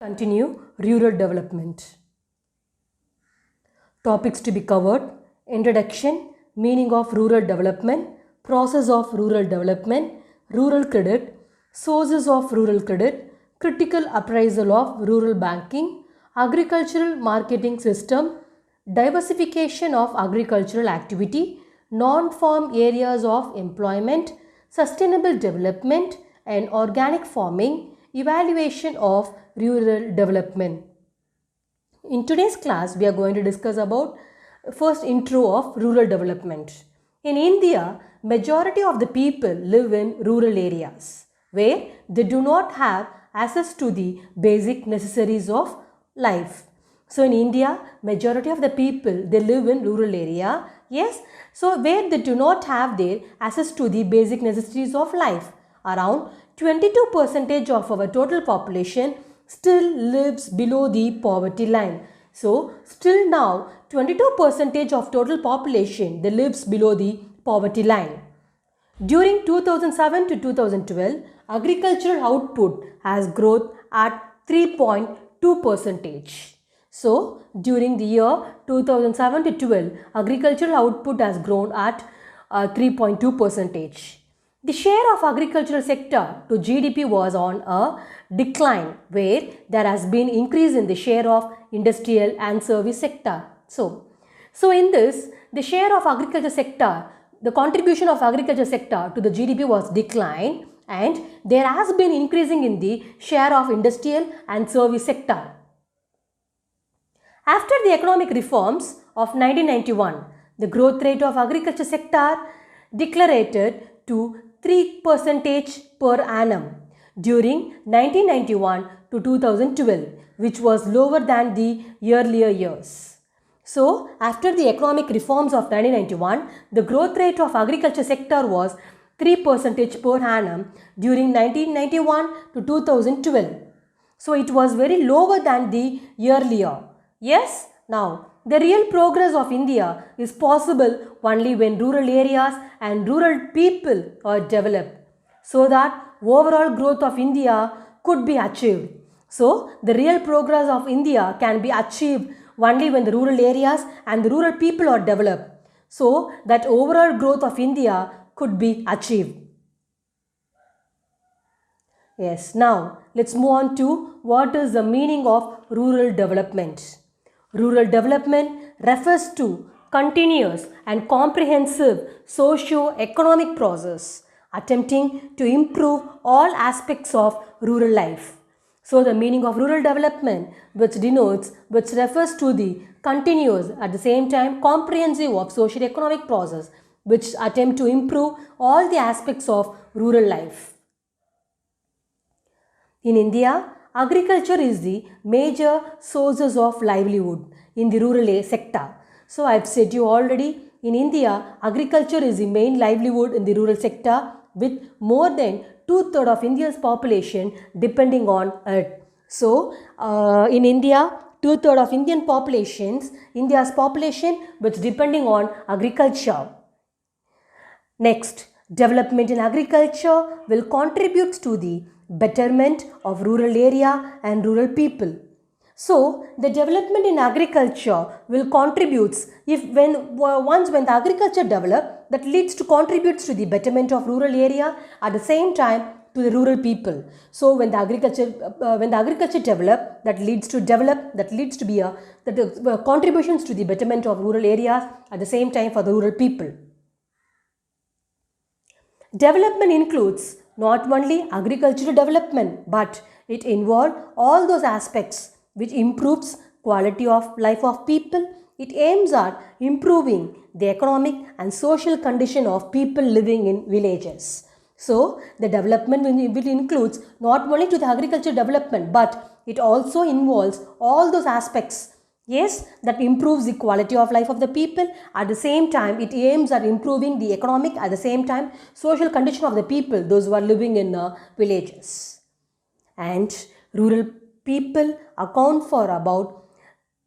Continue rural development. Topics to be covered: introduction, meaning of rural development, process of rural development, rural credit, sources of rural credit, critical appraisal of rural banking, agricultural marketing system, diversification of agricultural activity, non-farm areas of employment, sustainable development and organic farming, evaluation of rural development. In today's class, we are going to discuss about first intro of rural development. In India, majority of the people live in rural areas where they do not have access to the basic necessities of life. So in India, majority of the people, they live in rural area. Yes, so where they do not have their access to the basic necessities of life. Around 22% of our total population still lives below the poverty line. So still now 22% of total population they lives below the poverty line. During 2007 to 2012, agricultural output has grown at 3.2%. So during the year 2007 to 12, agricultural output has grown at 3.2%. The share of agricultural sector to GDP was on a decline, where there has been increase in the share of industrial and service sector. So in this, the share of agriculture sector, the contribution of agriculture sector to the GDP was declined, and there has been increasing in the share of industrial and service sector. After the economic reforms of 1991, the growth rate of agriculture sector decelerated to 3% per annum during 1991 to 2012, which was lower than the earlier years. So, after the economic reforms of 1991, the growth rate of agriculture sector was 3% per annum during 1991 to 2012. So, it was very lower than the earlier. Yes, now the real progress of India is possible only when rural areas and rural people are developed, so that overall growth of India could be achieved. So the real progress of India can be achieved only when the rural areas and the rural people are developed, so that overall growth of India could be achieved. Yes, now let's move on to what is the meaning of rural development. Rural development refers to continuous and comprehensive socio-economic process attempting to improve all aspects of rural life. So the meaning of rural development, which refers to the continuous at the same time comprehensive of socio-economic process which attempt to improve all the aspects of rural life. In India, agriculture is the major sources of livelihood in the rural sector. So I have said you already, in India, agriculture is the main livelihood in the rural sector, with more than 2/3 of India's population depending on it. So in India, 2/3 of India's population which depending on agriculture. Next, development in agriculture will contribute to the betterment of rural area and rural people. So, the development in agriculture will contribute when the agriculture develops, that leads to contributes to the betterment of rural area at the same time to the rural people. So, when the agriculture develops, that leads to be contributions to the betterment of rural areas at the same time for the rural people. Development includes not only agricultural development, but it involves all those aspects which improves quality of life of people. It aims at improving the economic and social condition of people living in villages. So, the development includes not only to the agricultural development, but it also involves all those aspects. Yes, that improves the quality of life of the people. At the same time, it aims at improving the economic, at the same time, social condition of the people, those who are living in villages. And rural people account for about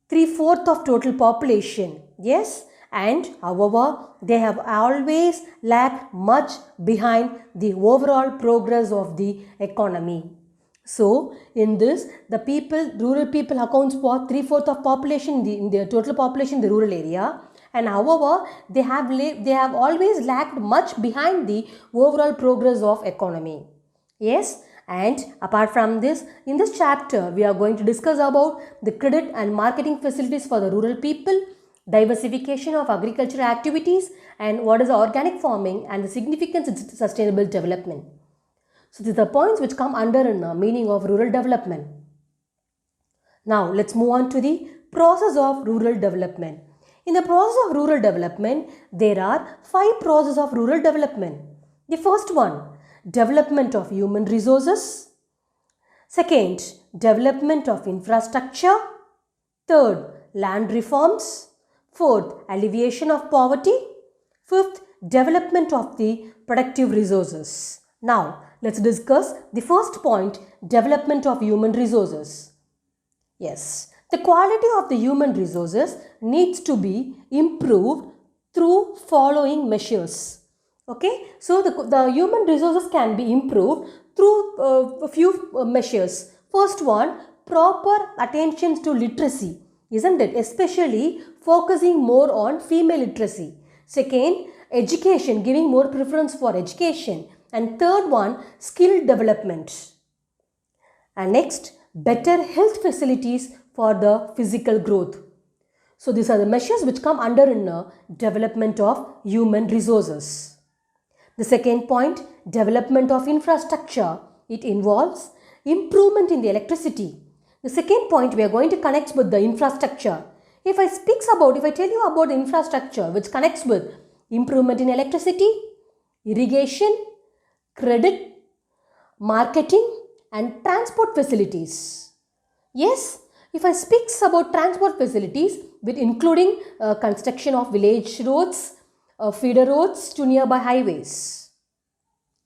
3/4 of total population. Yes, and however, they have always lagged much behind the overall progress of the economy. So, in this, the rural people accounts for 3/4 of population in the total population in the rural area, and however, they have always lagged much behind the overall progress of economy. Yes, and apart from this, in this chapter, we are going to discuss about the credit and marketing facilities for the rural people, diversification of agricultural activities, and what is organic farming and the significance of sustainable development. So these are points which come under the meaning of rural development. Now let's move on to the process of rural development. In the process of rural development, there are 5 processes of rural development. The first one, development of human resources. Second, development of infrastructure. Third, land reforms. Fourth, alleviation of poverty. Fifth, development of the productive resources. Now, let's discuss the first point, development of human resources. Yes, the quality of the human resources needs to be improved through following measures. Okay, so the human resources can be improved through a few measures. First one, proper attention to literacy, isn't it? Especially focusing more on female literacy. Second, education, giving more preference for education. And third one, skill development. And next, better health facilities for the physical growth. So these are the measures which come under in development of human resources. The second point, development of infrastructure. It involves improvement in the electricity. The second point we are going to connect with the infrastructure. If I tell you about the infrastructure which connects with improvement in electricity, irrigation, credit, marketing and transport facilities. Yes, if I speak about transport facilities with including construction of village roads, feeder roads to nearby highways.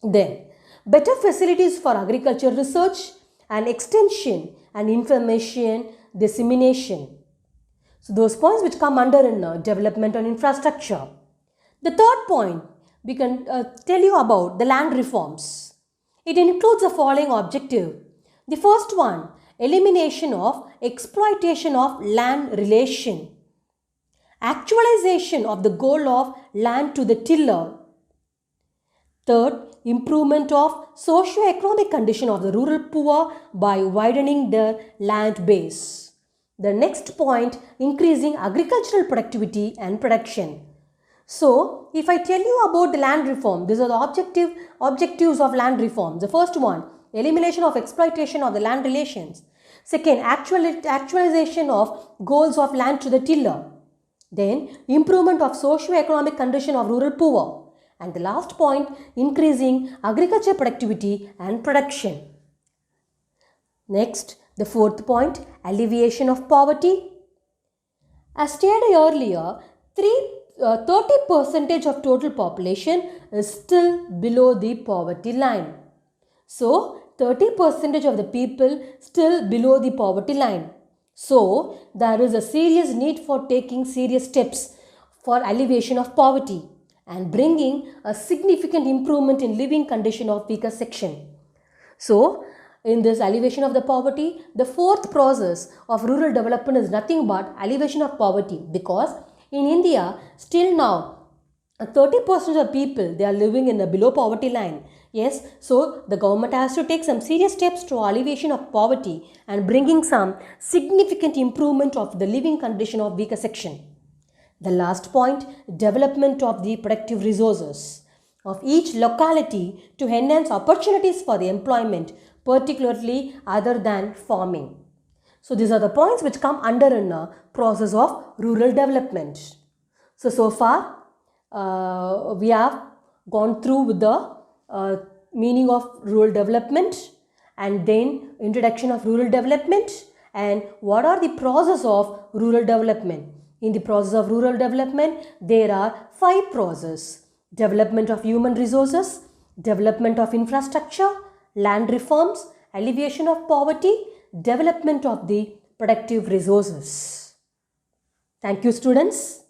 Then, better facilities for agriculture research and extension and information dissemination. So, those points which come under in development and infrastructure. The third point, we can tell you about the land reforms. It includes the following objective. The first one, elimination of exploitation of land relation. Actualization of the goal of land to the tiller. Third, improvement of socio-economic condition of the rural poor by widening their land base. The next point, increasing agricultural productivity and production. So, if I tell you about the land reform, these are the objectives of land reform. The first one, elimination of exploitation of the land relations. Second, actualization of goals of land to the tiller. Then, improvement of socio-economic condition of rural poor. And the last point, increasing agriculture productivity and production. Next, the fourth point, alleviation of poverty. As stated earlier, 30% of total population is still below the poverty line. So, 30% of the people still below the poverty line. So, there is a serious need for taking serious steps for alleviation of poverty and bringing a significant improvement in living condition of weaker section. So, in this alleviation of the poverty, the fourth process of rural development is nothing but alleviation of poverty, because in India, still now, 30% of people, they are living in the below poverty line. Yes, so the government has to take some serious steps to alleviation of poverty and bringing some significant improvement of the living condition of weaker section. The last point, development of the productive resources of each locality to enhance opportunities for the employment, particularly other than farming. So these are the points which come under a process of rural development. So far we have gone through with the meaning of rural development and then introduction of rural development and what are the process of rural development. In the process of rural development, there are 5 processes: development of human resources, development of infrastructure, land reforms, alleviation of poverty, development of the productive resources. Thank you, students.